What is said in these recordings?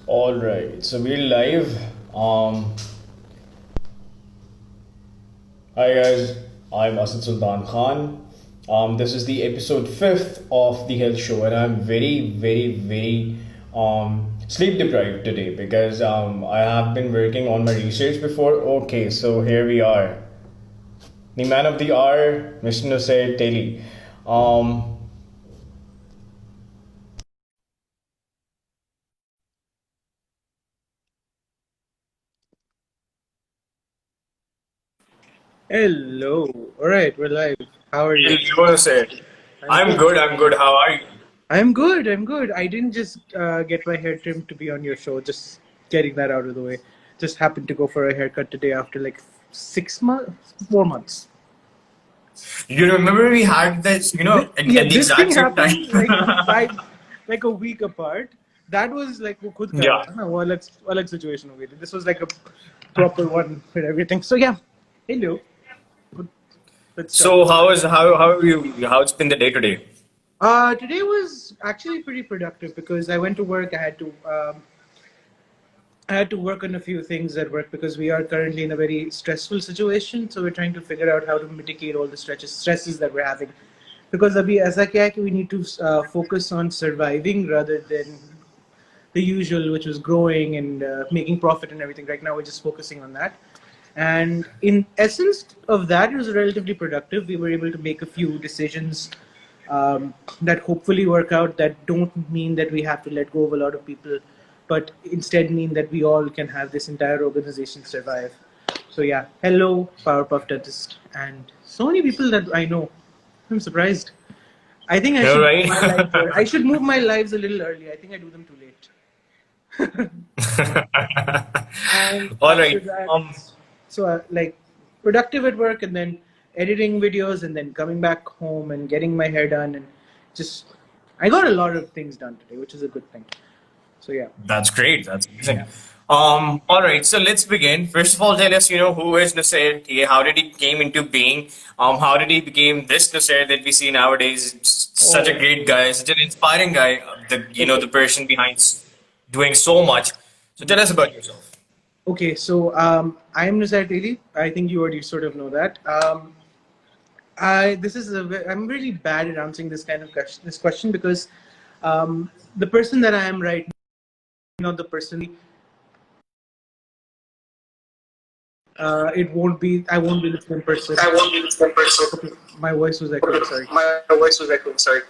All right, so we're live. Um, Hi guys, I'm Asad Sultan Khan. This is the episode fifth of the health show, and I'm very sleep deprived today because I have been working on my research before. Okay, so here we are, the man of the hour, Mr. Nusair Teli. Um, Hello. All right, we're live. How are you? Hello, Nusair. I'm I'm good. good. I'm good. How are you? I'm good. I'm good. I didn't just get my hair trimmed to be on your show. Just getting that out of the way. Just happened to go for a haircut today after like 6 months, 4 months. You remember we had this, Yeah, at the this thing exact same time. happened like a week apart. That was like वो खुद करा Yeah. था ना वो अलग situation हो गई थी. This was like a proper one with everything. So yeah, hello. Good, good stuff. So how are you? How's been the day today? Today was actually pretty productive because I went to work. I had to work on a few things at work because we are currently in a very stressful situation. So we're trying to figure out how to mitigate all the stresses that we're having. Because abhi aisa kya hai कि we need to focus on surviving rather than the usual, which was growing and making profit and everything. Right now, we're just focusing on that. And in essence of that, it was relatively productive. We were able to make a few decisions that hopefully work out, that don't mean that we have to let go of a lot of people, but instead mean that we all can have this entire organization survive. So yeah, hello, Powerpuff Dentist, and so many people that I know. I'm surprised. I think I All should right. I should move my lives a little early. I think I do them too late. And All after right. that, so like productive at work and then editing videos and then coming back home and getting my hair done and just I got a lot of things done today, which is a good thing. So yeah. That's great. That's amazing. Yeah. All right. So let's begin. First of all, tell us, who is Nusair T? How did he came into being? How did he became this Nusair that we see nowadays? Such a Oh, great guy, such an inspiring guy. The okay. person behind doing so much. So tell us about yourself. Okay, so I am Nusair Teli. I think you already sort of know that. I'm really bad at answering this kind of question because the person that I am right now, not the person. It won't be. I won't be the same person. I won't be the same person. Okay, my voice was echoing. Sorry. My voice was echoing. Sorry.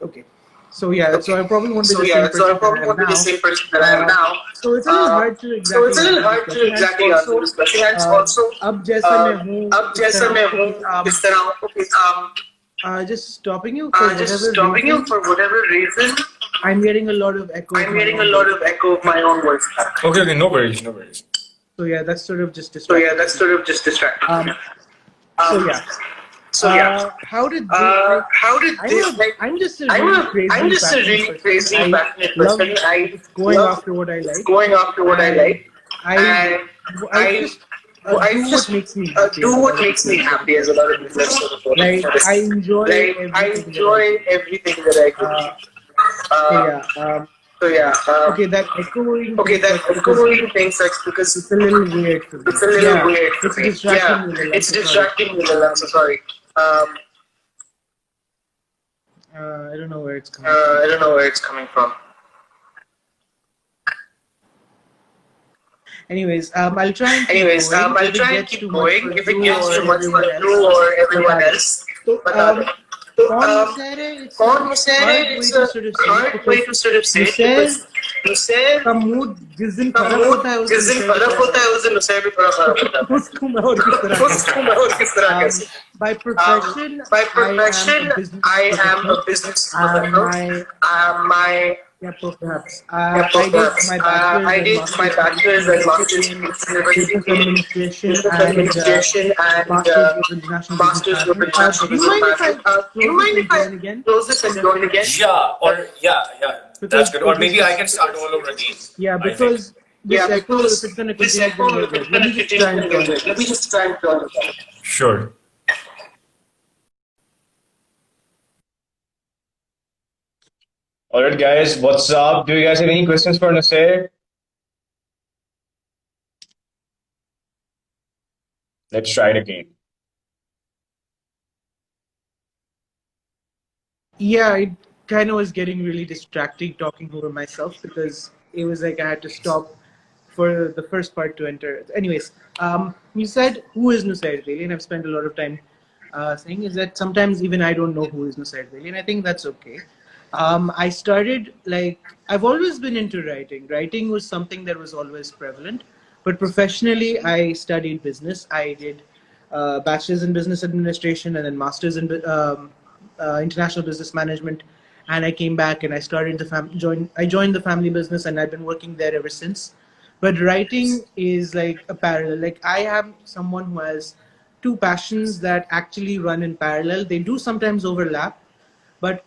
Okay. So yeah, so Okay. I probably won't be So the yeah, same so I person that probably I am won't be the now. same person that I am now. So it's a little hard to So it's exactly a little answer this hard to question. And exactly answer also, this question. And also, अब जैसा मैं हूँ अब इस जैसा तरह मैं हूँ okay, इस तरह हूँ, okay, just stopping you for just whatever stopping you reason. for whatever reason. I'm getting a lot of echo of I'm my getting a own lot voice. of echo of my own voice. Okay, okay, no worries, no worries. So yeah, that's sort of just So yeah, distracting. that's sort of just distracting. So yeah. So yeah, How did this like? how did this like? I'm just a really I'm crazy just a passionate really person. crazy I passionate love person. I going love after what I like, going after what I and like, I and I I just I do what just makes me happy, as do a lot what of makes people me have sort of happy, as a lot of people have noticed. sort of Like I noticed. enjoy Like I everything that I enjoy do. everything that I do. So Uh, yeah. so yeah, Okay, that echoing okay, thing that sucks because echoing thing sucks it's because a little weird for me. it's a little Yeah, weird for it's me. distracting Yeah, me a little. I'm it's so sorry. distracting me a little. I'm so sorry. Um, I don't know where it's coming from. I don't know where it's coming from. Anyways, I'll try and keep Anyways, going. I'll If it try and gets keep too much going. for If it you gets or too much for everyone you else, or everyone bata do. else, So, bata do. So, कौन मुसहर है? It's a कौन मुसहर है? hard way It's to a sort of say it hard way because to sort of say it Musahar because मुसैर का mood जिस दिन का खराब mood होता है उस दिन जिस दिन मुसहर भी खराब खराब होता है होता उस दिन मुसैर भी थोड़ा खराब होता है उसको मैं और किस तरह है कह उसको सकता मैं और किस तरह कह हूँ सकता by हूँ profession by I am a profession business I am professional a business professional my my yeah perhaps yeah, I did perhaps my bachelor's I and did my master's degrees bachelor's from and university master's in degrees from university business in administration business and administration and master's with international business master's with management international do you business mind if I management. Do you close this mind and if I join again close this and join again? Yeah, or yeah, that's because good. Or it just maybe I was can start all over again. yeah I think. because this Yeah, echo if it's because going to this continue is going to echo, get if it's weird let gonna me just continue, try it's and gonna get join weird. Let again. me just try and join again. Sure. All right, guys, what's up? Do you guys have any questions for Nusair? Let's try it again. Yeah, it kind of was getting really distracting talking over myself because it was like I had to stop for the first part to enter. Anyways, you said who is Nusair Teli, and I've spent a lot of time saying is that sometimes even I don't know who is Nusair Teli, and I think that's okay. I started like I've always been into writing. Writing was something that was always prevalent, but professionally, I studied business. I did bachelor's in business administration and then master's in international business management. And I came back and I started I joined the family business, and I've been working there ever since. But writing is like a parallel. Like I am someone who has two passions that actually run in parallel. They do sometimes overlap, but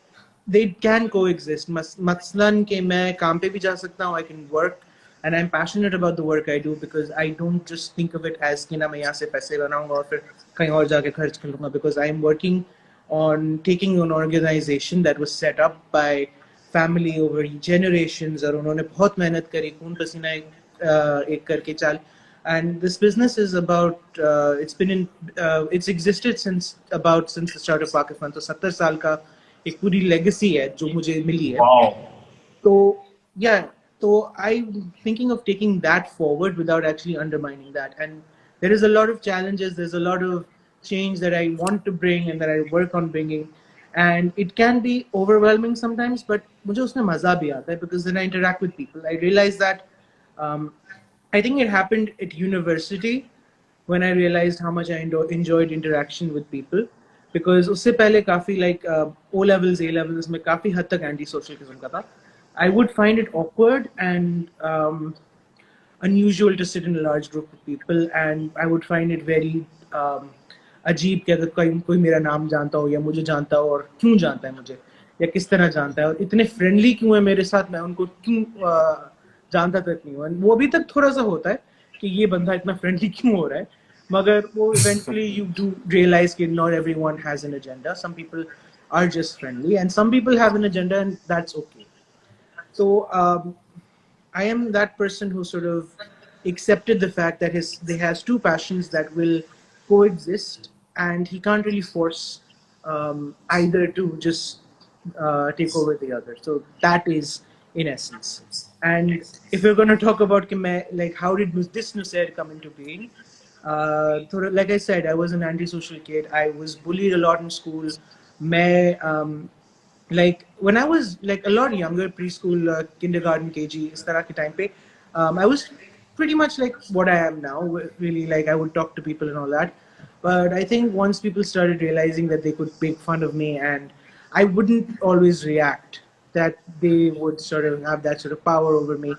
they can coexist. Maslan ke main kaam pe bhi ja sakta hu, I can work, and I'm passionate about the work I do because I don't just think of it as कि ना मैं यहाँ से पैसे बनाऊंगा और फिर कहीं और जाके खर्च कर लूंगा, because I'm working on taking an organization that was set up by family over generations और उन्होंने बहुत मेहनत करी, खून पसीना एक करके चाल. And this business is about it's existed since the start of Pakistan. तो 70 साल का एक पूरी legacy है जो मुझे मिली है. Wow. So yeah, so I'm thinking of taking that forward without actually undermining that. And there is a lot of challenges. There's a lot of change that I want to bring and that I work on bringing. And it can be overwhelming sometimes, but मुझे उसमें मजा भी आता है because then I interact with people. I realize that um, I think it happened at university when I realized how much I enjoyed interaction with people. Because उससे पहले काफी like O levels, A levels में काफी हद तक anti social किस्म का था. I would find it awkward and unusual to sit in a large group of people, and I would find it very अजीब कि अगर कोई मेरा नाम जानता हो या मुझे जानता हो और क्यों जानता है मुझे या किस तरह जानता है और इतने फ्रेंडली क्यों है मेरे साथ, मैं उनको क्यों जानता तक नहीं हूँ. वो अभी तक थोड़ा सा होता है कि ये बंदा इतना फ्रेंडली क्यों हो रहा है, मगर वो eventually you do realize कि not everyone has an agenda. Some people are just friendly and some people have an agenda, and that's okay. So I am that person who sort of accepted the fact that he has two passions that will coexist, and he can't really force either to just take over the other. So that is in essence. And if we're going to talk about like how did this Nusair come into being? Like I said, I was an antisocial kid. I was bullied a lot in school. मैं like when I was like a lot younger, preschool, kindergarten, KG, इस तरह के time पे, I was pretty much like what I am now. Really, like I would talk to people and all that. But I think once people started realizing that they could make fun of me and I wouldn't always react, that they would sort of have that sort of power over me.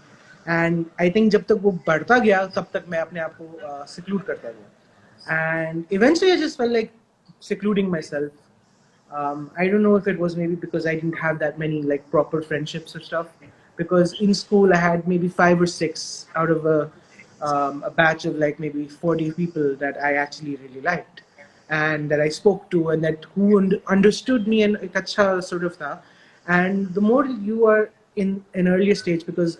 And I think जब तक वो बढ़ता गया तब तक मैं अपने आप को seclude करता गया. And eventually I just felt like secluding myself. I don't know if it was maybe because I didn't have that many like proper friendships or stuff. Because in school I had maybe 5 or 6 out of a batch of like maybe 40 people that I actually really liked, and that I spoke to, and that who understood me and एक अच्छा sort of था. And the more you are in an earlier stage, because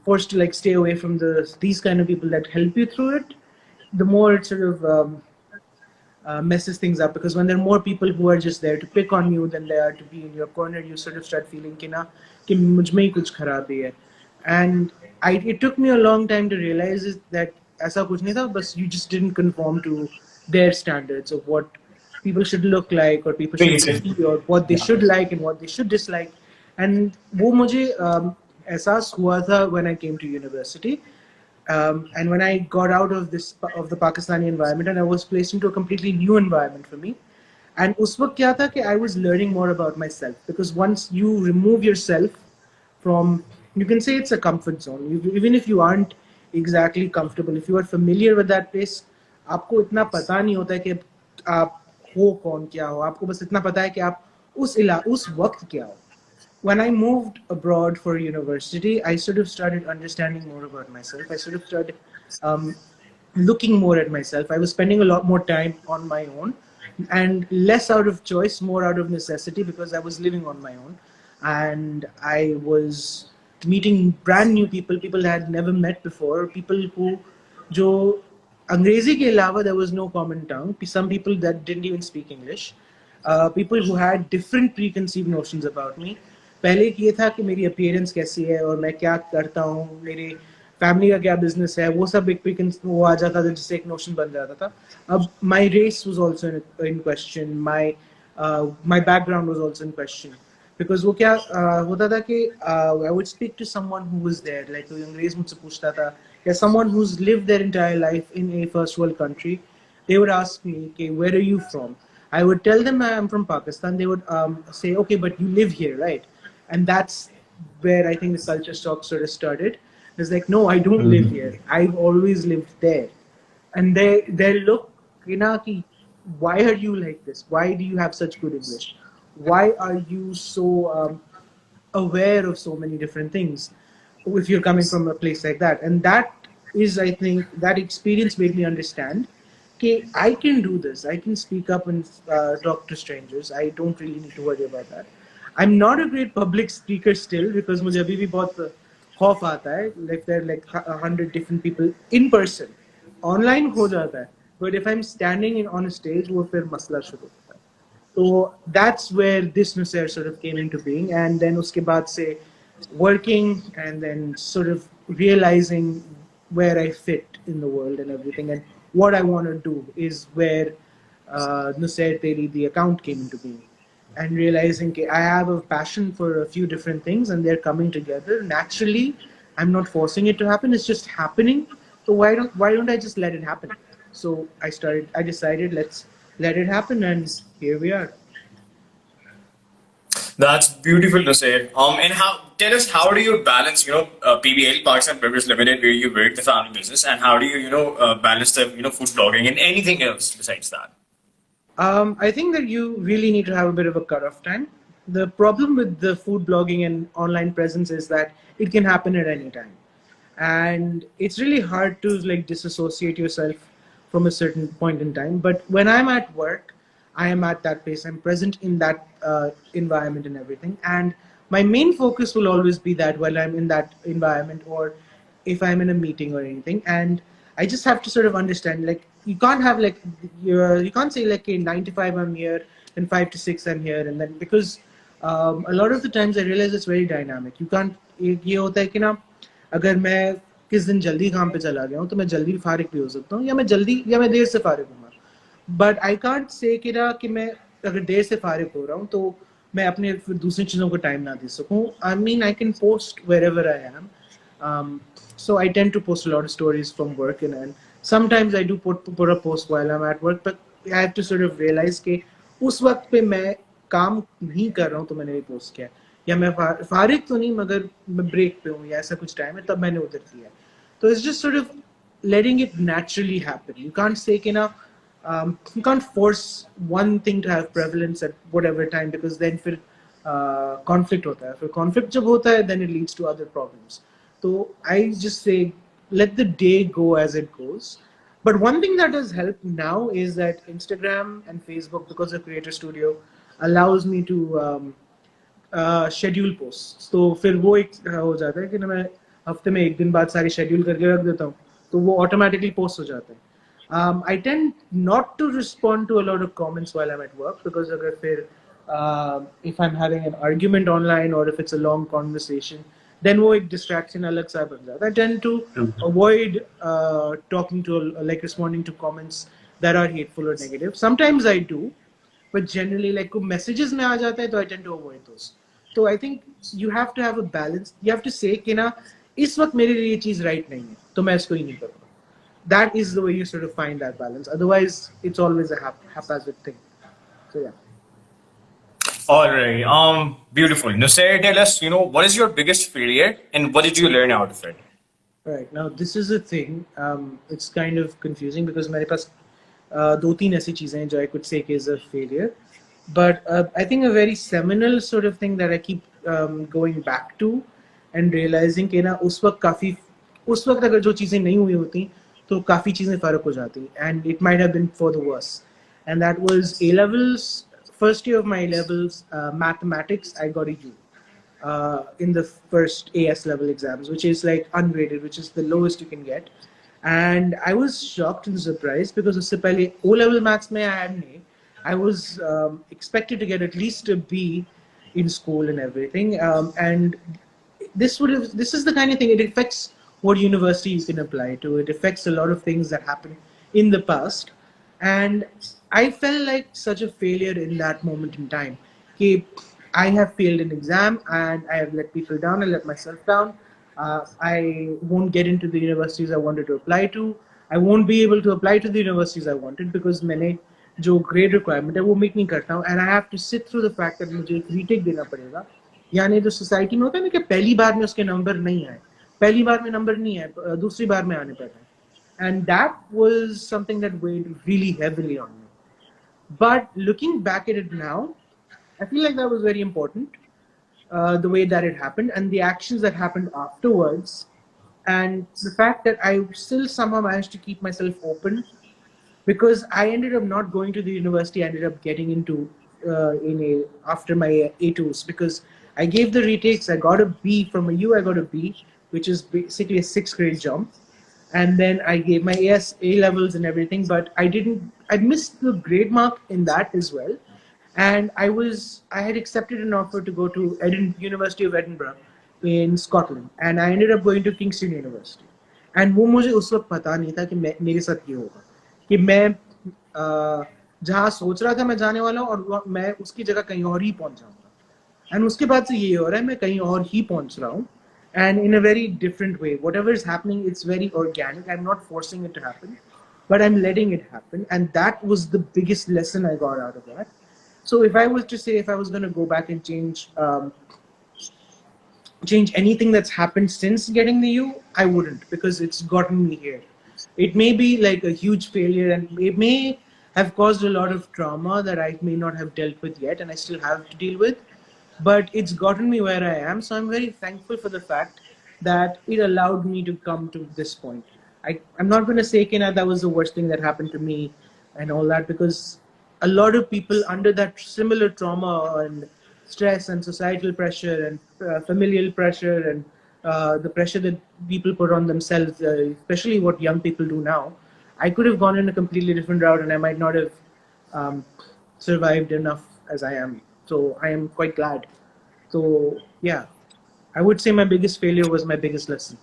forced to like stay away from these kind of people that help you through it, the more it sort of messes things up, because when there are more people who are just there to pick on you than they are to be in your corner, you sort of start feeling कि ना कि मुझ में ही कुछ खराबी है. And it took me a long time to realize that ऐसा कुछ नहीं था, बस you just didn't conform to their standards of what people should look like or people should be or what they should like and what they should dislike. And वो मुझे एहसास हुआ था when I came to university. And when I got out of the Pakistani environment and I was placed into a completely new environment for me, and उस वक्त क्या था कि I was learning more about myself, because once you remove yourself from, you can say it's a comfort zone. Even if you aren't exactly comfortable, if you are familiar with that place, आपको इतना पता नहीं होता है कि आप हो कौन क्या हो. आपको बस इतना पता है कि आप उस वक्त क्या हो. When I moved abroad for university, I sort of started understanding more about myself. I sort of started looking more at myself. I was spending a lot more time on my own, and less out of choice, more out of necessity, because I was living on my own. and I was meeting brand new people I had never met before, people who जो अंग्रेजी के अलावा there was no common tongue, some people that didn't even speak English, people who had different preconceived notions about me. पहले ये था कि मेरी appearance कैसी है और मैं क्या करता हूँ, मेरे फैमिली का क्या बिजनेस है, वो सब एक वो आ जाता था जिससे एक नोशन बन जाता था. अब my race was also in question, my background was also in question, because वो क्या होता था कि I would speak to someone who was there, like अंग्रेज मुझसे पूछता था, या someone whose lived there entire life in a first world country. They would ask me, okay, where are you from? I would tell them I am from Pakistan. They would say, okay, but you live here, right? And that's where I think the culture shock sort of started. It's like, no, I don't live here. I've always lived there. And they look, you know, why are you like this? Why do you have such good English? Why are you so aware of so many different things if you're coming from a place like that? And that is, I think, that experience made me understand, okay, I can do this. I can speak up and talk to strangers. I don't really need to worry about that. I'm not a great public speaker still because मुझे अभी भी बहुत खौफ आता है. Like there are like 100 different people in person. Online हो जाता है. But if I'm standing on a stage, वो फिर मसला शुरू होता है. So that's where this Nusair sort of came into being, and then uske baad se working and then sort of realizing where I fit in the world and everything, and what I want to do is where Nusair Teli, the account, came into being, and realizing that I have a passion for a few different things and they're coming together naturally. I'm not forcing it to happen; it's just happening. So why don't I just let it happen? So I decided, let's let it happen, and here we are. That's beautiful to say. And tell us, how do you balance, PBL, Pakistan Beverage Limited, where you work the family business, and how do you, balance the, food blogging and anything else besides that? I think that you really need to have a bit of a cutoff time. The problem with the food blogging and online presence is that it can happen at any time, and it's really hard to like disassociate yourself from a certain point in time. But when I'm at work, I am at that place. I'm present in that environment and everything, and my main focus will always be that while I'm in that environment, or if I'm in a meeting or anything. And I just have to sort of understand, like, you can't have like you can't say like, okay, 9 to 5 I'm here and 5 to 6 I'm here, and then because a lot of the times I realize it's very dynamic. You can't, ये होता है कि ना, अगर मैं किस दिन जल्दी काम पे चला गया हूँ तो मैं जल्दी फारिग भी हो सकता हूँ, या मैं देर से फारिग हूँ. बट आई कांट से कि मैं अगर देर से फारिग हो रहा हूँ तो मैं अपने फिर दूसरी चीज़ों को टाइम ना दे सकूँ. I mean I can post wherever I am. So I tend to post a lot of stories from work, and sometimes I do put a post while I'm at work, but I have to sort of realize कि उस वक्त पे मैं काम नहीं कर रहा हूँ तो मैंने ये पोस्ट किया, या मैं फारिग तो नहीं मगर मैं ब्रेक पे हूँ या ऐसा कुछ टाइम है तब मैंने उधर किया. तो it's just sort of letting it naturally happen. You can't say कि ना, you can't force one thing to have prevalence at whatever time, because then फिर conflict होता है. फिर conflict जब होता है, then it leads to other problems. So I just say, let the day go as it goes. But one thing that has helped now is that Instagram and Facebook, because of Creator Studio, allows me to schedule posts. तो फिर वो एक हो जाता है कि ना, मैं हफ्ते में एक दिन बाद सारी schedule करके रख देता हूँ, तो वो automatically post हो जाते हैं. I tend not to respond to a lot of comments while I'm at work, because if I'm having an argument online or if it's a long conversation, then वो एक distraction अलग सा बन जाता है. I tend to avoid like responding to comments that are hateful or negative. Sometimes I do, but generally like messages में आ जाता है तो I tend to avoid those. So I think you have to have a balance. You have to say कि ना, इस वक्त मेरे लिए ये चीज़ right नहीं है तो मैं इसको ही नहीं करूँगा. That is the way you sort of find that balance. Otherwise, it's always a haphazard thing. So yeah. All right. Beautiful. Nusair, tell us, what is your biggest failure and what did you learn out of it? Right. Now, this is a thing. It's kind of confusing because मेरे पास दो तीन ऐसी चीजें हैं जो I could say is a failure. But I think a very seminal sort of thing that I keep going back to and realizing कि ना उस वक्त अगर जो चीजें नहीं हुई होती तो काफी चीजें फर्क हो जाती, and it might have been for the worse. And that was A levels. First year of my A levels, mathematics, I got a U. in the first AS level exams, which is like ungraded, which is the lowest you can get. And I was shocked and surprised because उससे पहले O level maths में I had an A. I was expected to get at least a B in school and everything. And this is the kind of thing, it affects what university you can apply to. It affects a lot of things that happened in the past. And I felt like such a failure in that moment in time. Okay, I have failed an exam and I have let people down, I let myself down. I won't get into the universities I wanted to apply to. I won't be able to apply to the universities I wanted because मैंने जो grade requirement है वो meet नहीं करता हूँ, and I have to sit through the fact that मुझे एक retake देना पड़ेगा. यानी जो सोसाइटी में होता है ना कि पहली बार में उसके नंबर नहीं आए, पहली बार में नंबर नहीं आए, दूसरी बार में आने पड़ता है. And that was something that weighed really heavily on me. But looking back at it now, I feel like that was very important, the way that it happened and the actions that happened afterwards, and the fact that I still somehow managed to keep myself open, because I ended up not going to the university. I ended up getting into in a after my A2s because I gave the retakes. I got a B from a U. I got a B, which is basically a 6th grade jump, and then I gave my A levels and everything. But I didn't. I missed the grade mark in that as well, and I had accepted an offer to go to University of Edinburgh in Scotland, and I ended up going to Kingston University. And वो मुझे उस वक्त पता नहीं था कि मेरे साथ ये होगा, कि मैं जहाँ सोच रहा था मैं जाने वाला हूँ और मैं उसकी जगह कहीं और ही पहुंच जाऊंगा. एंड उसके बाद से ये हो रहा है, मैं कहीं और ही पहुंच रहा हूँ, and in a very different way. Whatever is happening, it's very organic. I'm not forcing it to happen, but I'm letting it happen, and that was the biggest lesson I got out of that. So if I was to say, if I was going to go back and change anything that's happened since getting the U, I wouldn't, because it's gotten me here. It may be like a huge failure and it may have caused a lot of trauma that I may not have dealt with yet and I still have to deal with, but it's gotten me where I am. So I'm very thankful for the fact that it allowed me to come to this point. I'm not going to say that was the worst thing that happened to me and all that, because a lot of people under that similar trauma and stress and societal pressure and familial pressure and the pressure that people put on themselves, especially what young people do now, I could have gone in a completely different route and I might not have survived enough as I am. So I am quite glad. So yeah, I would say my biggest failure was my biggest lesson.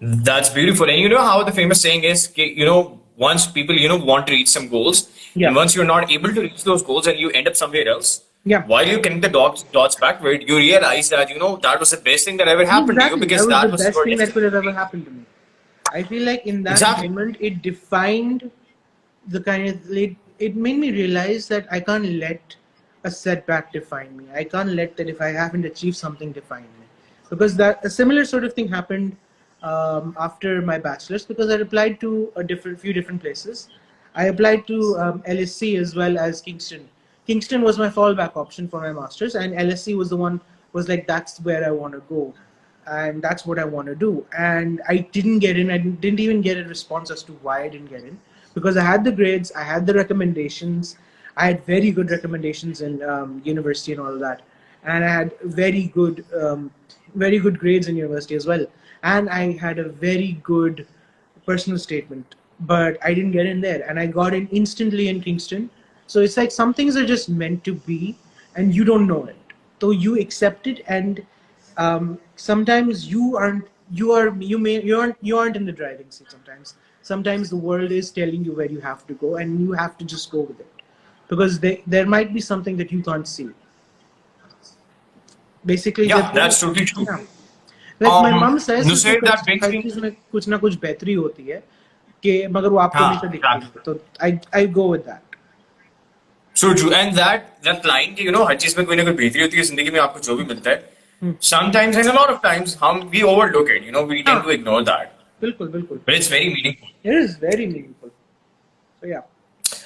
That's beautiful. And you know how the famous saying is, once people, want to reach some goals, Yeah. and once you're not able to reach those goals and you end up somewhere else, Yeah. while you connect the dots backward, you realize that, that was the best thing that ever happened to you Exactly. because That was that the was best your thing that destiny. could have ever happened to me. I feel like in that Exactly. moment, it defined the kind of, it made me realize that I can't let a setback define me. I can't let that if I haven't achieved something define me. Because that a similar sort of thing happened after my bachelor's, because I applied to few different places. I applied to LSC as well as Kingston. Kingston was my fallback option for my master's, and LSC was the one, was like, that's where I want to go and that's what I want to do. And I didn't get in. I didn't even get a response as to why I didn't get in, because I had the grades, I had the recommendations, I had very good recommendations in university and all of that, and I had very good grades in university as well, and I had a very good personal statement, but I didn't get in there, and I got in instantly in Kingston. So it's like some things are just meant to be, and you don't know it, so you accept it, and sometimes you aren't in the driving seat. Sometimes the world is telling you where you have to go, and you have to just go with it, because there might be something that you can't see. Basically, Yeah, that's totally true. yeah. Like my mom says, Nusair, that brings her me. चीज में कुछ ना कुछ बेहतरी होती है, कि मगर वो आपको हमेशा दिखती नहीं है. So I go with that. So true. And that line कि हर चीज में कोई ना कोई बेहतरी होती है जिंदगी में आपको जो भी मिलता है. Sometimes and a lot of times we overlook it. We tend to ignore that. बिल्कुल बिल्कुल. But it's very meaningful. It is very meaningful. So yeah.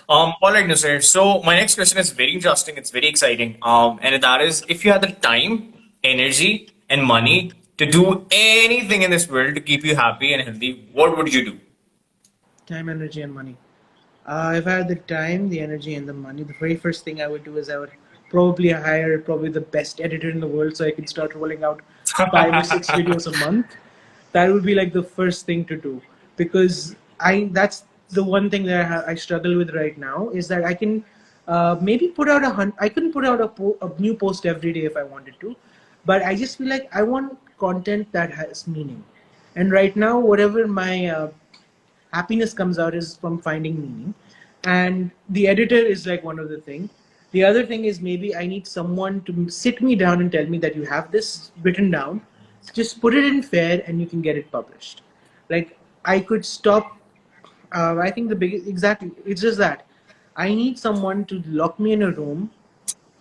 All right, Nusair. So my next question is very interesting. It's very exciting. And that is, if you had the time, energy, and money to do anything in this world to keep you happy and healthy, what would you do? Time, energy, and money. If I had the time, the energy, and the money, the very first thing I would do is I would probably hire probably the best editor in the world so I can start rolling out 5 or 6 videos a month. That would be like the first thing to do, because that's the one thing that I struggle with right now, is that I can maybe put out I couldn't put out a new post every day if I wanted to, but I just feel like I want content that has meaning. And right now, whatever my happiness comes out is from finding meaning, and the editor is like one of the thing. The other thing is maybe I need someone to sit me down and tell me that you have this written down, just put it in fair and you can get it published. Like, I could stop. I think the biggest, exactly, it's just that I need someone to lock me in a room,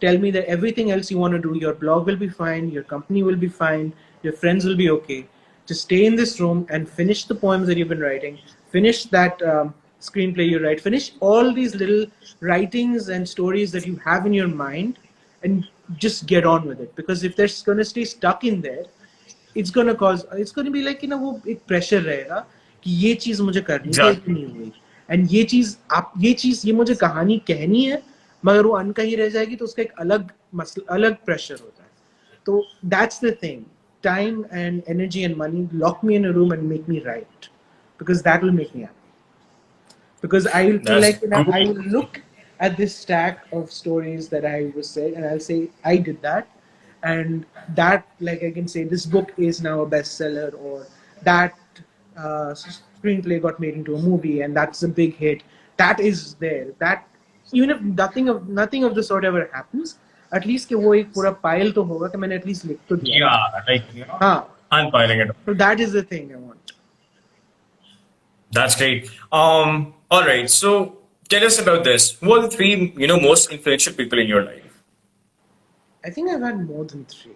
tell me that everything else you want to do, your blog will be fine, your company will be fine, your friends will be okay. Just stay in this room and finish the poems that you've been writing, finish that screenplay you write, finish all these little writings and stories that you have in your mind, and just get on with it. Because if they're going to stay stuck in there, it's going to be like, वो एक pressure रहेगा कि ये चीज मुझे करनी थी, Exactly. नहीं हुई, and ये मुझे कहानी कहनी है, मगर वो अनकही रह जाएगी, तो उसका एक अलग pressure होता है. So that's the thing. Time and energy and money lock me in a room and make me write, because that will make me happy. Because I will feel That's like, good. I will look at this stack of stories that I was saying, and I'll say I did that, and that, like, I can say this book is now a bestseller, or that screenplay got made into a movie and that's a big hit. That is there. That, even if nothing of the sort ever happens, at least कि वो एक पूरा pile तो होगा कि मैंने at least लिख तो दिया. Yeah, like, हाँ. I'm piling it up. So that is the thing I want. That's great. All right. So tell us about this. Who are the three, most influential people in your life? I think I've had more than 3,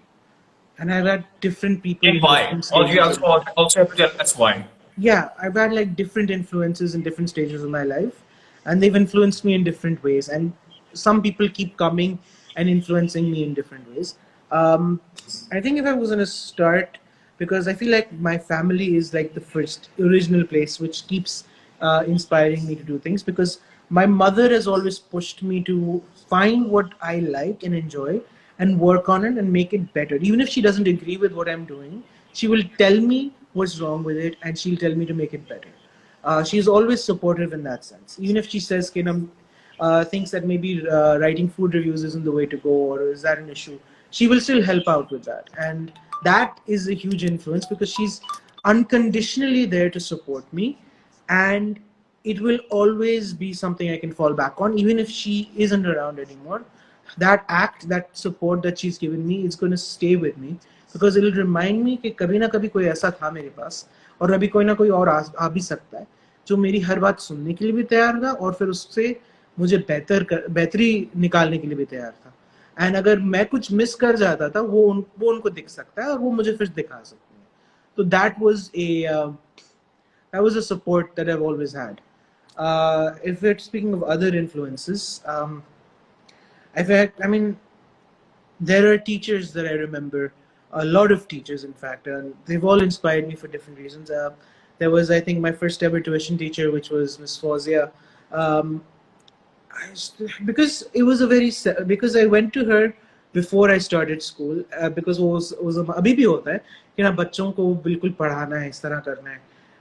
and I've had different people And in why? different Or you stages. also have to tell us why. Yeah, I've had like different influences in different stages of my life, and they've influenced me in different ways. And some people keep coming and influencing me in different ways. I think if I was gonna start, because I feel like my family is like the first original place which keeps inspiring me to do things. Because my mother has always pushed me to find what I like and enjoy and work on it and make it better. Even if she doesn't agree with what I'm doing, she will tell me what's wrong with it and she'll tell me to make it better. She's always supportive in that sense. Even if she says, thinks that maybe writing food reviews isn't the way to go, or is that an issue, she will still help out with that. And that is a huge influence, because she's unconditionally there to support me, and it will always be something I can fall back on, even if she isn't around anymore. That support that she's given me is going to stay with me, because it'll remind me कि कभी ना कभी कोई ऐसा था मेरे पास, और अभी कोई ना कोई और आ भी सकता है जो मेरी हर बात सुनने के लिए भी तैयार था, और फिर उससे मुझे बेहतरी निकालने के लिए भी तैयार था. एंड अगर मैं कुछ मिस कर जाता था, वो उनको दिख सकता है और वो मुझे फिर दिखा सकते हैं. तो that was a support that I've always had. If we're speaking of other influences, there are teachers that I remember, a lot of teachers, in fact, and they've all inspired me for different reasons. There was, I think, my first ever tuition teacher, which was Miss Fawzia. Because it was because I went to her before I started school, because अभी भी होता है कि ना बच्चों को बिल्कुल पढ़ाना है, इस तरह करना है.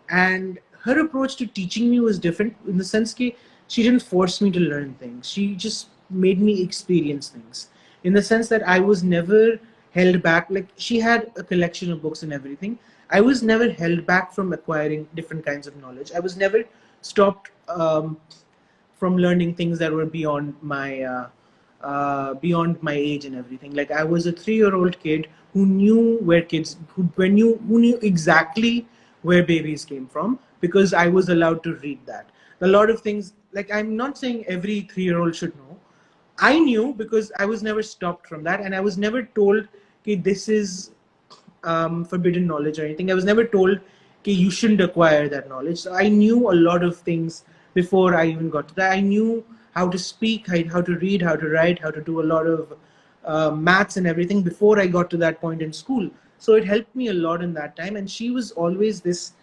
And her approach to teaching me was different, in the sense that she didn't force me to learn things. She just made me experience things, in the sense that I was never held back. Like, she had a collection of books and everything. I was never held back from acquiring different kinds of knowledge. I was never stopped from learning things that were beyond my age and everything. Like, I was a 3-year-old kid who knew who knew exactly where babies came from, because I was allowed to read that. A lot of things, like, I'm not saying every 3-year-old should know. I knew, because I was never stopped from that, and I was never told that this is forbidden knowledge or anything. I was never told that you shouldn't acquire that knowledge. So I knew a lot of things before I even got to that. I knew how to speak, how to read, how to write, how to do a lot of maths and everything before I got to that point in school. So it helped me a lot in that time. And she was always this,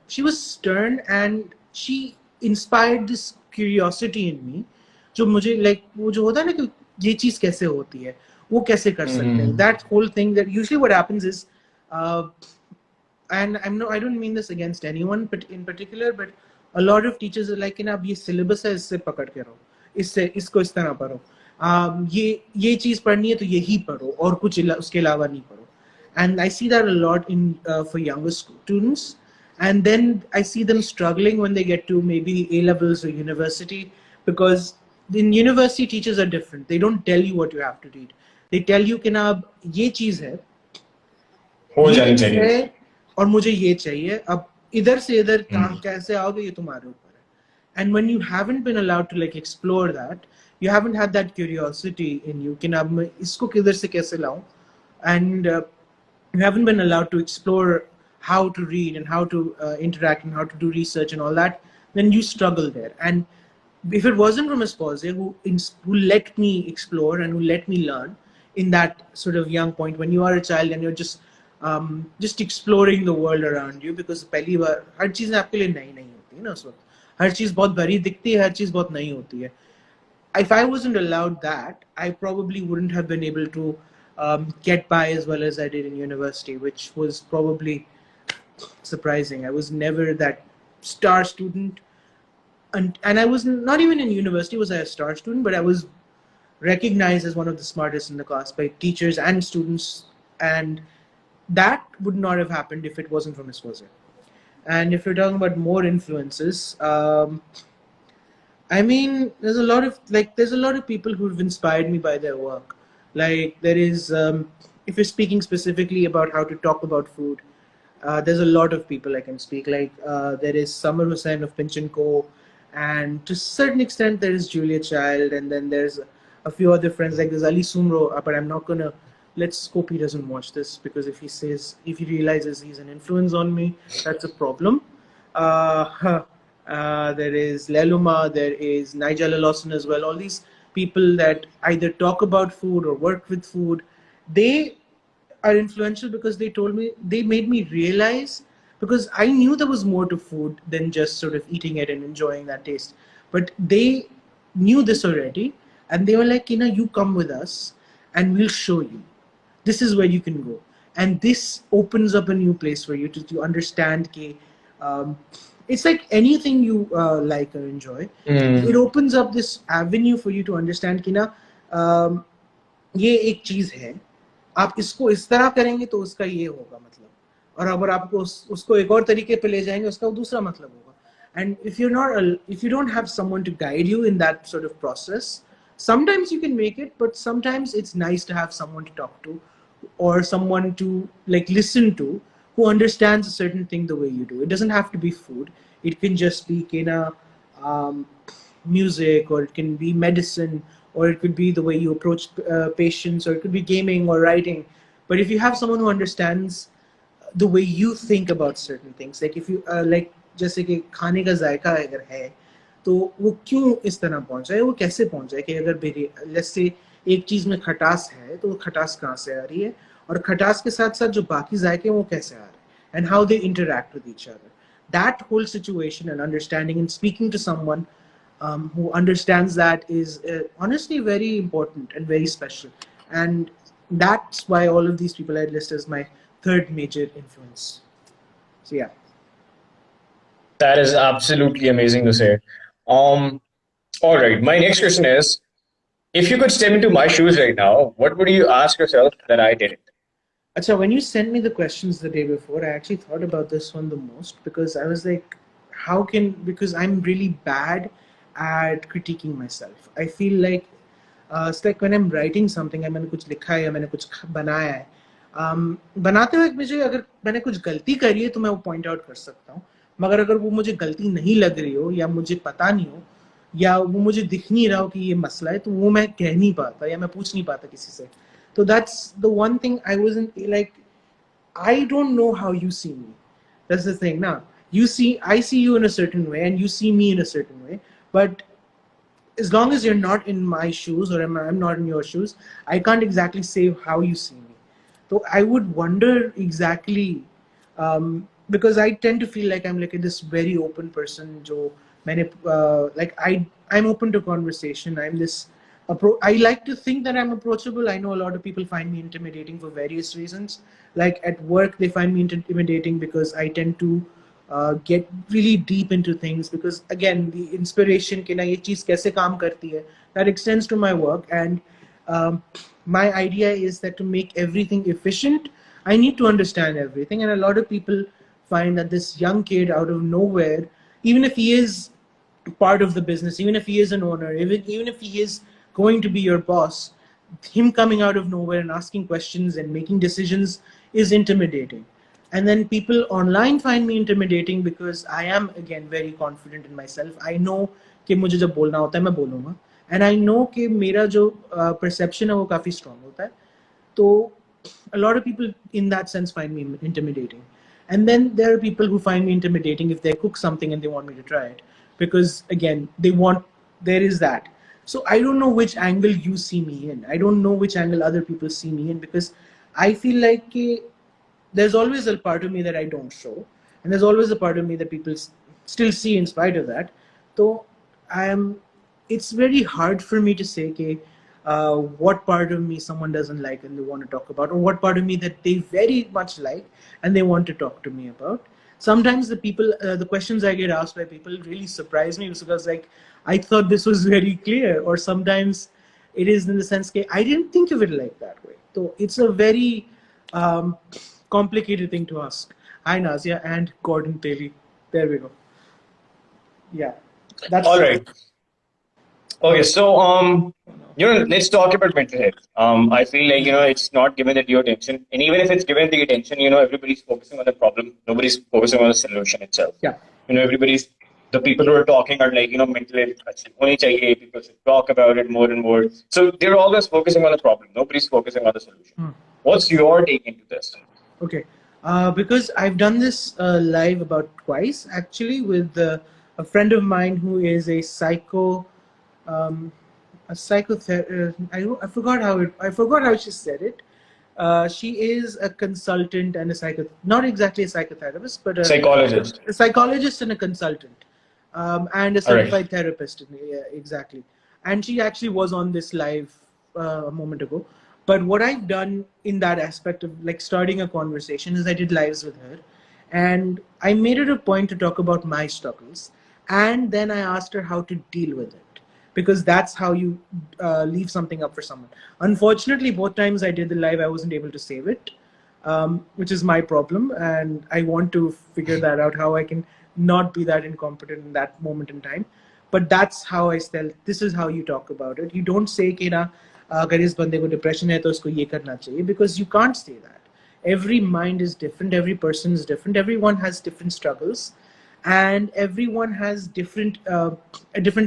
she was stern, and she inspired this curiosity in me. जो मुझे, like, वो जो होता है ना कि ये चीज कैसे होती है, वो कैसे कर सकते हैं. That whole thing, that usually what happens is, uh, and I don't mean this against anyone but in particular, but a lot of teachers are like, अब ये syllabus है, इससे पकड़ के रहो, इससे इसको इस तरह पढ़ो, ये चीज पढ़नी है तो यही पढ़ो और कुछ उसके अलावा नहीं पढ़ो. And I see that a lot in for younger students, and then I see them struggling when they get to maybe A levels or university, because in university teachers are different. They don't tell you what you have to read. They tell you कि ना अब ये चीज है, हो ये जानी चीज चाहिए. है और मुझे ये चाहिए, अब इधर से इधर कहाँ कैसे आओगे ये तुम्हारे ऊपर है. And when you haven't been allowed to like explore that, you haven't had that curiosity in you कि ना अब मैं इसको किधर से कैसे लाऊं, and you haven't been allowed to explore how to read and how to interact and how to do research and all that, then you struggle there. And if it wasn't from Esposa who let me explore and who let me learn in that sort of young point, when you are a child and you're just exploring the world around you, because पहली बार हर चीज़ आपके लिए नई नहीं होती है ना उस वक्त, हर चीज़ बहुत बड़ी दिखती है, हर चीज़ बहुत नई होती है. If I wasn't allowed that, I probably wouldn't have been able to get by as well as I did in university, which was probably surprising. I was never that star student, and I was not even in university was I a star student, but I was recognized as one of the smartest in the class by teachers and students, and that would not have happened if it wasn't for Miss Wazir. And if you're talking about more influences, I mean, there's a lot of people who've inspired me by their work. Like there is, if you're speaking specifically about how to talk about food, there's a lot of people I can speak. Like there is Samar Hussain of Pinch and Co, and to a certain extent there is Julia Child, and then there's a few other friends like there's Ali Sumro. But I'm not gonna. Let's hope he doesn't watch this, because if he realizes he's an influence on me, that's a problem. There is Leluma, there is Nigel Lawson as well. All these people that either talk about food or work with food, they are influential because they made me realize, because I knew there was more to food than just sort of eating it and enjoying that taste. But they knew this already, and they were like, you come with us and we'll show you. This is where you can go. And this opens up a new place for you to understand it's like anything you like or enjoy. It opens up this avenue for you to understand कि ये एक चीज है, आप इसको इस तरह करेंगे तो उसका ये होगा मतलब, और अगर आपको उसको एक और तरीके पे ले जाएंगे उसका दूसरा मतलब होगा. And if you don't have someone to guide you in that sort of process, sometimes you can make it, but sometimes it's nice to have someone to talk to, or someone to like listen to, who understands a certain thing the way you do. It doesn't have to be food. It can just be music, or it can be medicine, or it could be the way you approach patients, or it could be gaming or writing. But if you have someone who understands the way you think about certain things, like if you like जैसे कि खाने का जायका अगर है तो वो क्यों इस तरह पहुंचा है, वो कैसे पहुंचा है, कि अगर जैसे एक चीज में खटास है तो वो खटास कहाँ से आ रही है, और खटास के साथ साथ जो बाकी जायके हैं वो कैसे आ रहे हैं, and how they interact with each other. That whole situation and understanding and speaking to someone who understands that is honestly very important and very special. And that's why all of these people I list as my third major influence. So yeah. That is absolutely amazing to say. All right. My next question is, if you could step into my shoes right now, what would you ask yourself that I didn't? Acha, when you sent me the questions the day before, I actually thought about this one the most, because I was like, because I'm really bad at critiquing myself. I feel like it's like when I'm writing something, मैंने कुछ लिखा है या मैंने कुछ बनाया है, बनाते हुए मुझे अगर मैंने कुछ गलती करी है तो मैं वो पॉइंट आउट कर सकता हूँ, मगर अगर वो मुझे गलती नहीं लग रही हो या मुझे पता नहीं हो या वो मुझे दिख नहीं रहा हो कि ये मसला है, तो वो मैं कह नहीं पाता या मैं पूछ नहीं पाता किसी से. So that's the one thing I wasn't like, I don't know how you see me. That's the thing. Now, I see you in a certain way and you see me in a certain way. But as long as you're not in my shoes or I'm not in your shoes, I can't exactly say how you see me. So I would wonder exactly, because I tend to feel like I'm like this very open person. I'm open to conversation. I'm this I like to think that I'm approachable. I know a lot of people find me intimidating for various reasons. Like at work, they find me intimidating because I tend to get really deep into things. Because again, the inspiration कि ना ये चीज़ कैसे काम करती है, that extends to my work. And um, my idea is that to make everything efficient, I need to understand everything. And a lot of people find that this young kid out of nowhere, even if he is part of the business, even if he is an owner, even if he is going to be your boss, him coming out of nowhere and asking questions and making decisions is intimidating. And then people online find me intimidating because I am again very confident in myself. I know कि मुझे जब बोलना होता है मैं बोलूँगा, and I know कि मेरा जो perception है वो काफी strong होता है. So a lot of people in that sense find me intimidating. And then there are people who find me intimidating if they cook something and they want me to try it. Because again, there is that. So I don't know which angle you see me in. I don't know which angle other people see me in, because I feel like there's always a part of me that I don't show. And there's always a part of me that people still see in spite of that. So it's very hard for me to say what part of me someone doesn't like and they want to talk about, or what part of me that they very much like and they want to talk to me about. Sometimes the questions I get asked by people really surprise me, because like I thought this was very clear, or sometimes it is in the sense that I didn't think of it like that way. So it's a very complicated thing to ask. Hi Nazia and Gordon Teli. There we go. Yeah, that's All right. Okay, so let's talk about mental health. I feel like it's not given the due attention, and even if it's given the attention, everybody's focusing on the problem. Nobody's focusing on the solution itself. Yeah. The people who are talking are like mental health. Only chahiye, people should talk about it more and more. So they're always focusing on the problem. Nobody's focusing on the solution. What's your take into this? Okay, because I've done this live about twice actually with a friend of mine who is a psychotherapist. I forgot how she said it. She is a consultant and not exactly a psychotherapist, but a psychologist and a consultant, and a certified therapist. Yeah, exactly. And she actually was on this live a moment ago. But what I've done in that aspect of like starting a conversation is I did lives with her, and I made it a point to talk about my struggles, and then I asked her how to deal with it, because that's how you leave something up for someone. Unfortunately, both times I did the live, I wasn't able to save it, which is my problem, and I want to figure that out, how I can not be that incompetent in that moment in time. But that's how I tell. This is how you talk about it. You don't say कि ना अगर इस बंदे को depression है तो उसको ये करना चाहिए, because you can't say that. Every mind is different. Every person is different. Everyone has different struggles, and everyone has a different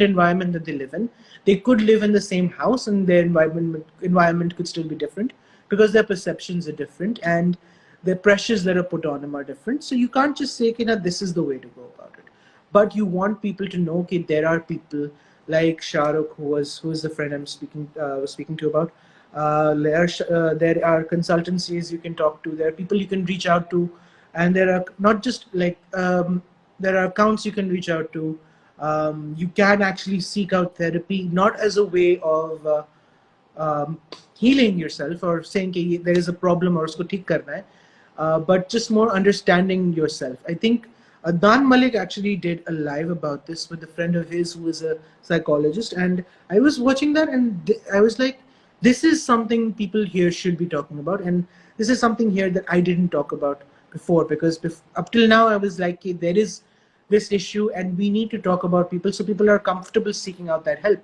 environment that they live in. They could live in the same house, and their environment could still be different, because their perceptions are different and the pressures that are put on them are different. So you can't just say that this is the way to go about it. But you want people to know that there are people like Shahrukh, who is the friend I'm speaking to about. There are consultancies you can talk to. There are people you can reach out to, and there are not just like there are accounts you can reach out to. You can actually seek out therapy, not as a way of healing yourself or saying that there is a problem or usko theek karna hai, but just more understanding yourself. I think Adnan Malik actually did a live about this with a friend of his who is a psychologist, and I was watching that and I was like, this is something people here should be talking about, and this is something here that I didn't talk about before, because up till now I was like, there is this issue and we need to talk about people so people are comfortable seeking out that help.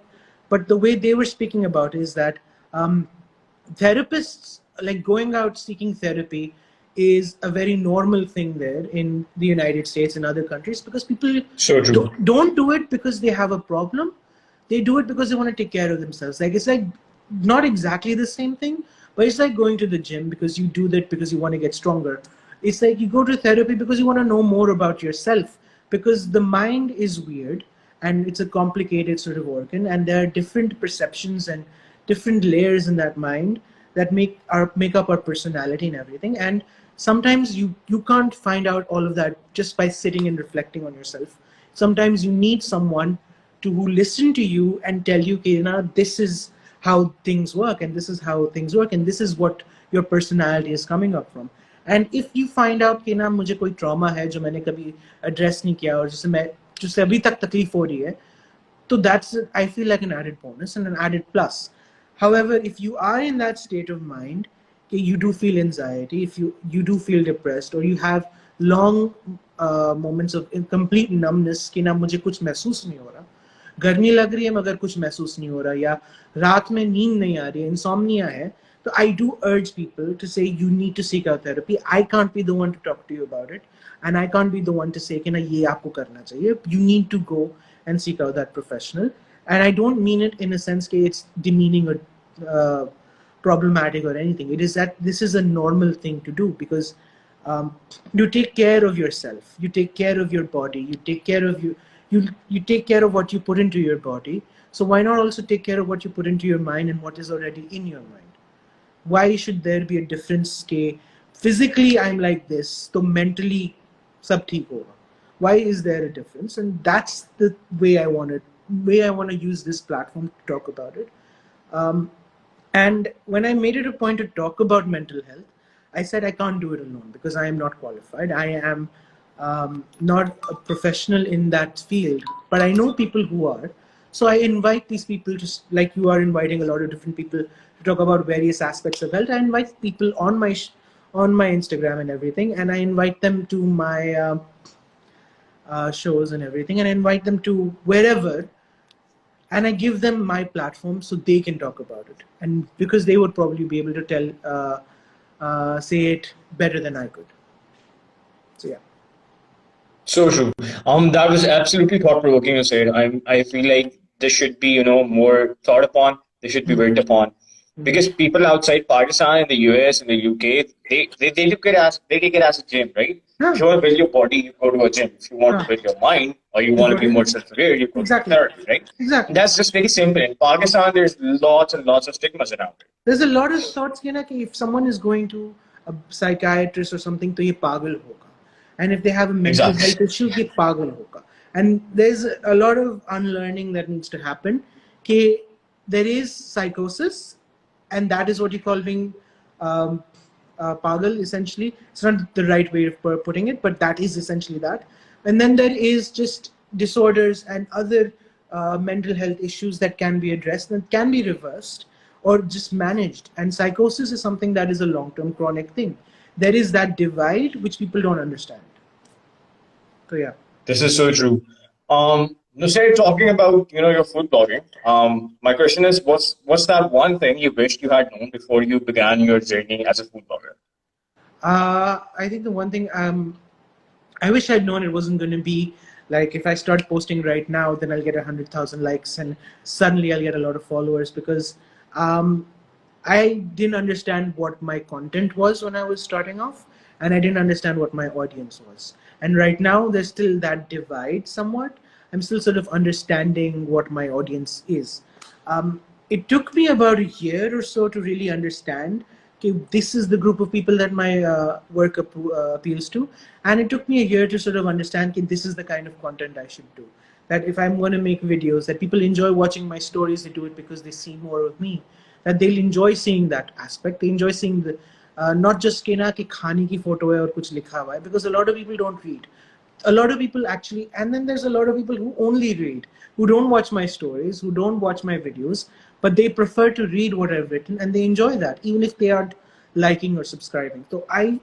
But the way they were speaking about is that therapists, like going out seeking therapy, is a very normal thing there in the United States and other countries, because people don't do it because they have a problem. They do it because they want to take care of themselves. Like, it's like not exactly the same thing, but it's like going to the gym because you do that because you want to get stronger. It's like you go to therapy because you want to know more about yourself, because the mind is weird and it's a complicated sort of organ, and there are different perceptions and different layers in that mind that make up our personality and everything. And sometimes you can't find out all of that just by sitting and reflecting on yourself. Sometimes you need someone who listen to you and tell you, this is how things work, and this is how things work, and this is what your personality is coming up from. And if you find out कि ना मुझे कोई trauma है जो मैंने कभी address नहीं किया और जिससे अभी तक तकलीफ हो रही है, so that's, I feel like an added bonus and an added plus. However, if you are in that state of mind, you do feel anxiety, if you do feel depressed, or you have long moments of complete numbness कि ना मुझे कुछ महसूस नहीं हो रहा, गर्मी लग रही है मगर कुछ महसूस नहीं हो रहा, या रात में नींद नहीं आ रही है, insomnia है, so I do urge people to say you need to seek out therapy. I can't be the one to talk to you about it, and I can't be the one to say कि ना ये आपको करना चाहिए. You need to go and seek out that professional. And I don't mean it in a sense that it's demeaning or problematic or anything. It is that this is a normal thing to do, because you take care of yourself, you take care of your body, you take care of you take care of what you put into your body. So why not also take care of what you put into your mind and what is already in your mind? Why should there be a difference? Physically I'm like this, so mentally sab theek hoga. Why is there a difference? And that's the way I want to use this platform to talk about it. And when I made it a point to talk about mental health, I said I can't do it alone because I am not qualified. I am not a professional in that field, but I know people who are. So I invite these people, just like you are inviting a lot of different people to talk about various aspects of health. I invite people on my Instagram and everything, and I invite them to my shows and everything, and I invite them to wherever, and I give them my platform so they can talk about it, and because they would probably be able to say it better than I could. So yeah. So true. That was absolutely thought provoking. You said. I feel like this should be, more thought upon. This should be worked upon, because people outside Pakistan, in the US, in the UK, they look at they take it as a gym, right? Yeah. If you want to build your body, you go to a gym. If you want to build your mind, or you want to be more self-aware, you go Exactly. to therapy, right? Exactly. That's just very simple. In Pakistan, there's lots and lots of stigmas around it. There's a lot of thoughts, कि if someone is going to a psychiatrist or something, तो ये पागल होगा. And if they have a mental health issue, ये पागल होगा. And there's a lot of unlearning that needs to happen. कि there is psychosis, and that is what you call being pagal, essentially. It's not the right way of putting it, but that is essentially that. And then there is just disorders and other mental health issues that can be addressed and can be reversed or just managed. And psychosis is something that is a long-term chronic thing. There is that divide which people don't understand. So yeah. This is so true. Nusair, talking about your food blogging, my question is, what's that one thing you wished you had known before you began your journey as a food blogger? I think the one thing I wish I'd known, it wasn't going to be like if I start posting right now, then I'll get 100,000 likes and suddenly I'll get a lot of followers, because I didn't understand what my content was when I was starting off, and I didn't understand what my audience was. And right now there's still that divide somewhat. I'm still sort of understanding what my audience is. It took me about a year or so to really understand, okay, this is the group of people that my work appeals to. And it took me a year to sort of understand, okay, this is the kind of content I should do. That if I'm going to make videos, that people enjoy watching my stories, they do it because they see more of me. That they'll enjoy seeing that aspect. They enjoy seeing the, not just कि ना कि खाने की photo है और कुछ लिखा हुआ है, because a lot of people don't read. A lot of people actually, and then there's a lot of people who only read, who don't watch my stories, who don't watch my videos, but they prefer to read what I've written, and they enjoy that, even if they aren't liking or subscribing. So I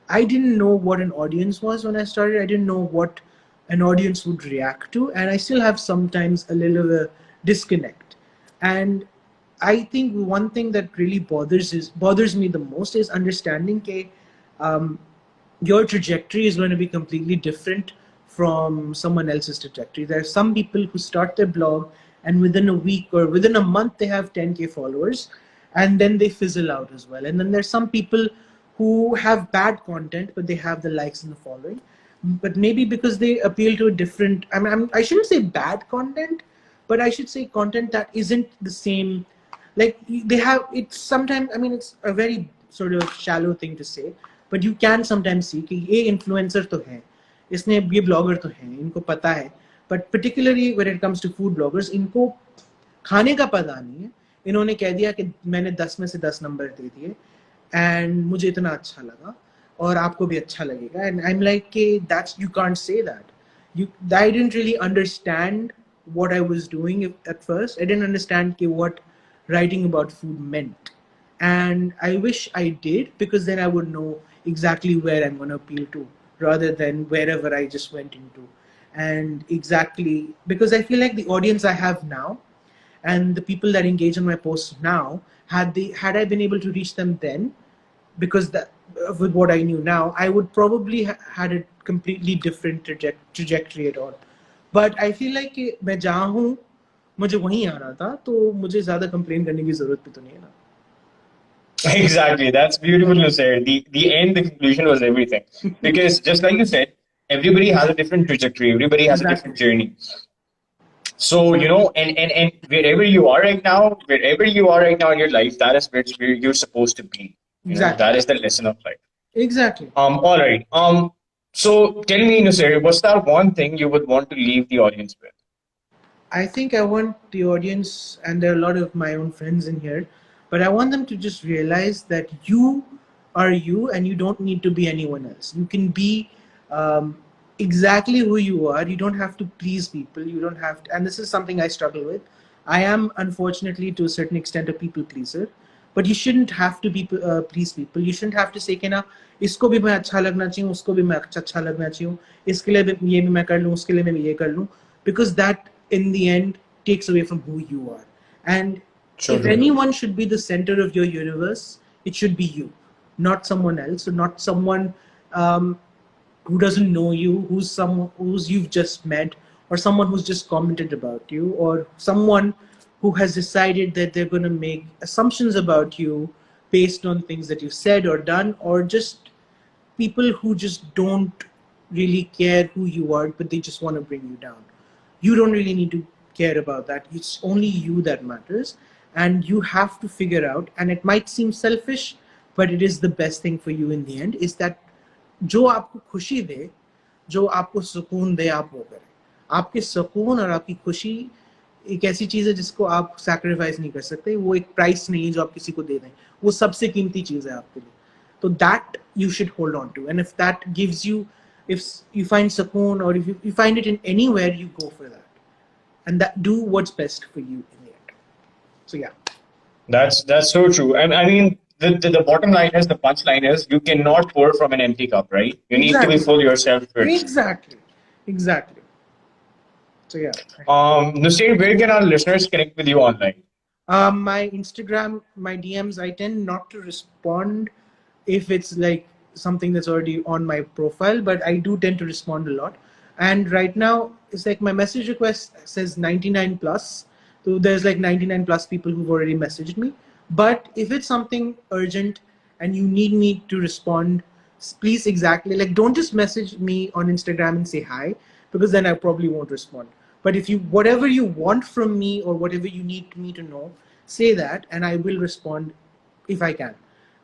didn't know what an audience was when I started. I didn't know what an audience would react to, and I still have sometimes a little disconnect. And I think one thing that really bothers me the most is understanding that your trajectory is going to be completely different from someone else's trajectory. There are some people who start their blog and within a week or within a month they have 10K followers, and then they fizzle out as well. And then there's some people who have bad content but they have the likes and the following, but maybe because they appeal to a different, I shouldn't say bad content, but I should say content that isn't the same. Like they have, it's sometimes, it's a very sort of shallow thing to say, but you can sometimes see कि ये influencer तो है, इसने ये blogger तो है, इनको पता है, but particularly when it comes to food bloggers, इनको खाने का पता नहीं है, इन्होंने कह दिया कि मैंने 10 में से 10 नंबर दे दिए एंड मुझे इतना अच्छा लगा और आपको भी अच्छा लगेगा एंड आई एम लाइक कि that's you can't say that you I didn't really understand what I was doing at first. I didn't understand what writing about food meant, and I wish I did, because then I would know exactly where I'm going to appeal to rather than wherever I just went into. And exactly, because I feel like the audience I have now and the people that engage on my posts now, had I been able to reach them then, because that with what I knew now, I would probably had a completely different trajectory at all. But I feel like कि मैं जहाँ हूँ मुझे वहीं आना था, तो मुझे ज़्यादा complain करने की ज़रूरत भी तो नहीं है ना. Exactly. That's beautiful to say. The end, the conclusion was everything. Because just like you said, everybody has a different trajectory, everybody has a different Exactly. journey. So, and wherever you are right now in your life, that is where you're supposed to be. Exactly. That is the lesson of life. Exactly. All right. So tell me, Nusair, what's that one thing you would want to leave the audience with? I think I want the audience, and there are a lot of my own friends in here, but I want them to just realize that you are you and you don't need to be anyone else. You can be exactly who you are. You don't have to please people. You don't have to, and this is something I struggle with. I am, unfortunately, to a certain extent, a people pleaser. But you shouldn't have to be please people. You shouldn't have to say कि ना इसको भी मैं अच्छा लगना चाहिए, उसको भी मैं अच्छा लगना चाहिए, इसके लिए भी ये भी मैं कर लूँ, उसके लिए मैं ये कर लूँ, because that in the end takes away from who you are. And if anyone should be the center of your universe, it should be you, not someone else, or not someone who doesn't know you, who's you've just met, or someone who's just commented about you, or someone who has decided that they're going to make assumptions about you based on things that you've said or done, or just people who just don't really care who you are, but they just want to bring you down. You don't really need to care about that. It's only you that matters, and you have to figure out, and it might seem selfish, but it is the best thing for you in the end, is that जो आपको खुशी दे, जो आपको सुकून दे, आप वो करें. आपके सुकून और आपकी खुशी एक ऐसी चीज है जिसको आप सैक्रिफाइस नहीं कर सकते. वो एक प्राइस नहीं है जो आप किसी को दे दें. वो सबसे कीमती चीज है आपके लिए. तो that you should hold on to, and if that gives you, if you find sukoon, or if you find it in anywhere, you go for that, and that do what's best for you in the end. So yeah. That's so true. And I mean, the bottom line is, the punchline is, you cannot pour from an empty cup, right? You need to be full yourself first. Exactly. So yeah. Nusair, where can our listeners connect with you online? My Instagram, my DMs, I tend not to respond if it's like something that's already on my profile, but I do tend to respond a lot. And right now, it's like my message request says 99 plus. So there's like 99 plus people who've already messaged me. But if it's something urgent and you need me to respond, please, exactly, like, don't just message me on Instagram and say hi, because then I probably won't respond. But if you, whatever you want from me or whatever you need me to know, say that, and I will respond if I can.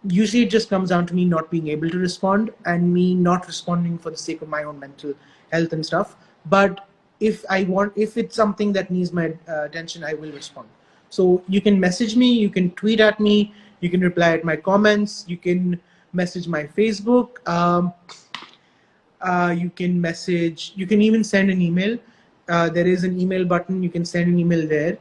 Usually it just comes down to me not being able to respond, and me not responding for the sake of my own mental health and stuff. But if it's something that needs my attention, I will respond. So you can message me, you can tweet at me, you can reply at my comments, you can message my Facebook, you can even send an email. There is an email button, you can send an email there.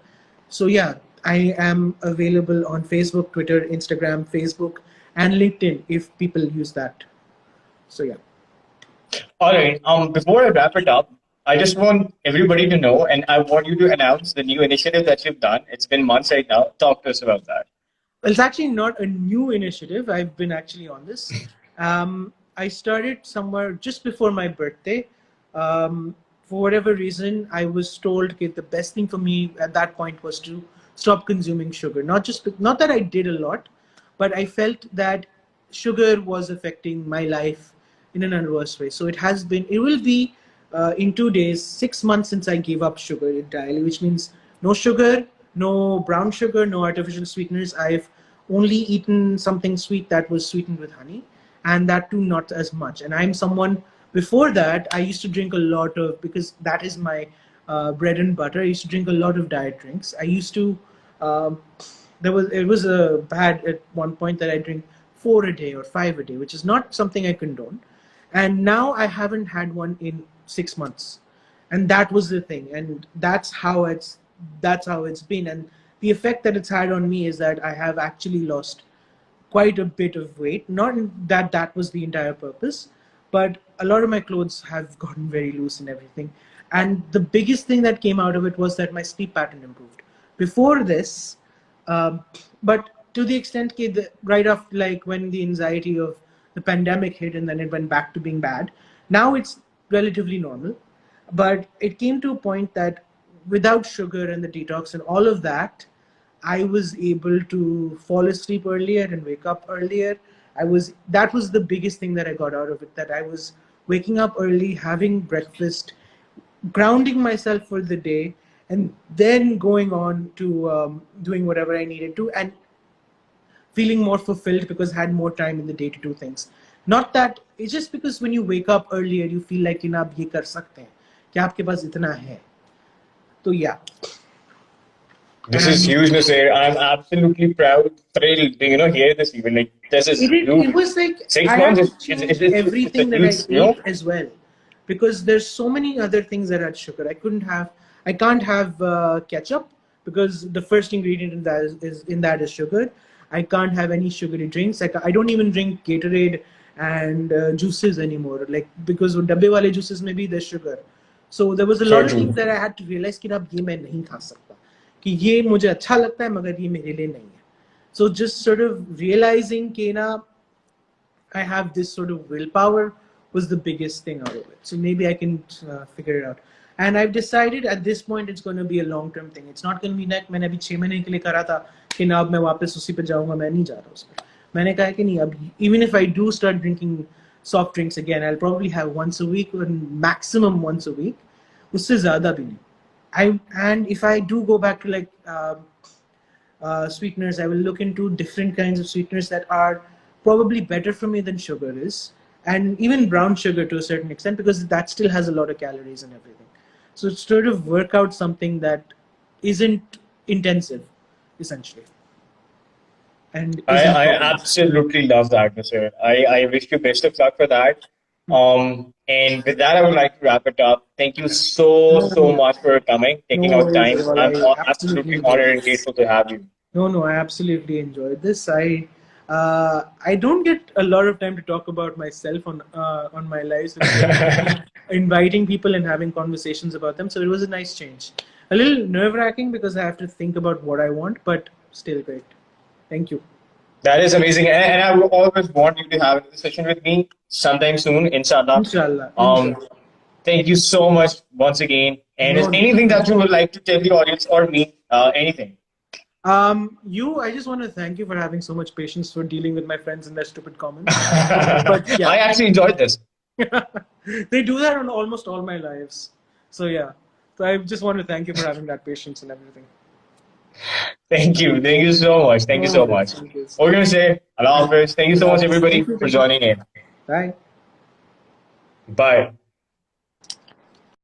So yeah, I am available on Facebook, Twitter, Instagram, Facebook, and LinkedIn if people use that. So yeah. All right. Before I wrap it up, I just want everybody to know, and I want you to announce the new initiative that you've done. It's been months right now. Talk to us about that. Well, it's actually not a new initiative. I've been actually on this. I started somewhere just before my birthday. For whatever reason, I was told that the best thing for me at that point was to stop consuming sugar. Not that I did a lot, but I felt that sugar was affecting my life in an adverse way. So it will be in 2 days, 6 months since I gave up sugar entirely, which means no sugar, no brown sugar, no artificial sweeteners. I've only eaten something sweet that was sweetened with honey, and that too not as much. And I'm someone, before that, I used to drink a lot of, because that is my bread and butter, I used to drink a lot of diet drinks. I used to it was a bad at one point that I drink 4 a day or 5 a day, which is not something I condone. And now I haven't had one in 6 months, and that was the thing, and that's how it's been. And the effect that it's had on me is that I have actually lost quite a bit of weight. Not that that was the entire purpose, but a lot of my clothes have gotten very loose and everything. And the biggest thing that came out of it was that my sleep pattern improved. Before this, but to the extent that right after, like when the anxiety of the pandemic hit and then it went back to being bad, now it's relatively normal. But it came to a point that without sugar and the detox and all of that, I was able to fall asleep earlier and wake up earlier. That was the biggest thing that I got out of it, that I was waking up early, having breakfast, grounding myself for the day, and then going on to doing whatever I needed to, and feeling more fulfilled because I had more time in the day to do things. Not that it's just because when you wake up earlier, you feel like कि ना आप ये कर सकते हैं, कि आपके पास इतना है. So yeah. This is huge, Nusair. I'm absolutely proud, thrilled to hear this. Even like this is huge. It was like 6 months. I had to It's change it's a everything that I huge. ate as well, because there's so many other things that had sugar. I can't have ketchup because the first ingredient in that is sugar. I can't have any sugary drinks. I don't even drink Gatorade and juices anymore. Like because डब्बे वाले juices maybe there's sugar. So there was a lot So of true. things that I had to realize कि अब ये मैं नहीं खा सकता, कि ये मुझे अच्छा लगता है मगर ये मेरे लिए नहीं है. So just sort of realizing कि ना I have this sort of willpower was the biggest thing out of it. So maybe I can figure it out. And I've decided at this point it's going to be a long-term thing. It's not going to be like मैंने अभी 6 महीने के लिए करा था कि ना अब मैं वापस उसी पे जाऊंगा, मैं नहीं जा रहा उसमें. मैंने कहा कि नहीं, अब even if I do start drinking soft drinks again, I'll probably have once a week or maximum once a week. उससे ज़्यादा भी नहीं. And if I do go back to like sweeteners, I will look into different kinds of sweeteners that are probably better for me than sugar is, and even brown sugar to a certain extent, because that still has a lot of calories and everything. So sort of work out something that isn't intensive, essentially, and isn't I problems. absolutely love that, Nusair. I wish you best of luck for that. And with that, I would like to wrap it up. Thank you so No, much for coming, no taking out worries time. at all. I'm I absolutely absolutely enjoyed honored and this. grateful to have you. No, I absolutely enjoyed this. I don't get a lot of time to talk about myself on my lives, and inviting people and having conversations about them. So it was a nice change. A little nerve-wracking because I have to think about what I want, but still great. Thank you. That is amazing. And I will always want you to have a session with me sometime soon, inshallah. Inshallah. Um, Thank you so much once again. And is No, anything that you would like to tell the audience or me? Anything? I just want to thank you for having so much patience for dealing with my friends and their stupid comments. But yeah, I actually enjoyed this. they do that on almost all my lives. So yeah, so I just want to thank you for having that patience and everything. Thank you. Thank you so much. Thank you No so worries. much. Thank you. What we're going to say, Allah Hafiz. Thank you so much, everybody, Thank you. for joining in. Bye. Bye.